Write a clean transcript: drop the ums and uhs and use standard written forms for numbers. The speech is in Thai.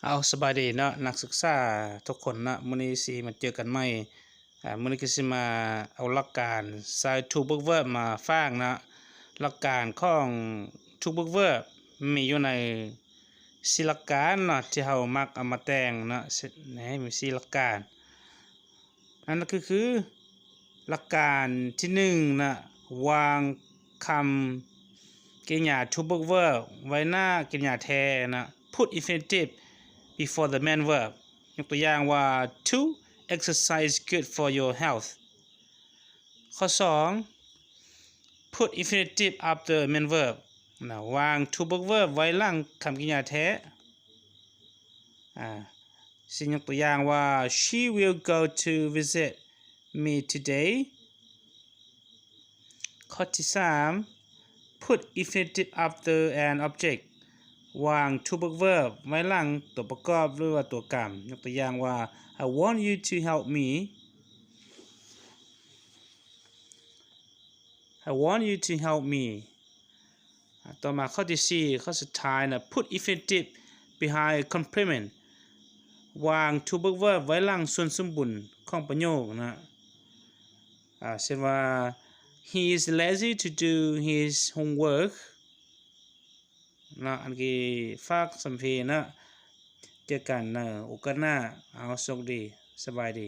เอาสบายดีเนาะนักศึกษาทุกคนนะมื้อนี้สิมาเจอกันใหม่มื้อนี้ก็สิมาเอาหลักการใส่ to book verb มาฟังนะหลักการของ to book verb มีอยู่ใน4หลักการเนาะที่เฮามักเอามาแต่งเนาะให้มี4หลักการอันนั้นก็คือหลักการที่1นะวางคำกริยา to book verb ไว้หน้ากริยาแท้นะ put infinitive before the main verb ยกตัวอย่างว่า to exercise good for your health ข้อ2 put infinitive after main verb นะวาง to book verb ไว้หลังคำกริยาแท้สิ่งยกตัวอย่างว่า she will go to visit me today ข้อที่3 put infinitive after an object วาง to book verb ไว้หลังตัวประกอบหรือว่าตัวกรรมยกตัวอย่างว่า I want you to help me I want you to help me ต่อมาข้อที่4ข้อสุดท้ายนะ put infinitive behind complement วาง to book verb ไว้หลังส่วนสมบูรณ์ของประโยคนะเช่นว่า he is lazy to do his homework นะอันนี้ฝากสัมเพนะเจอกันนะโอกาสหน้าเอาโชคดีสบายดี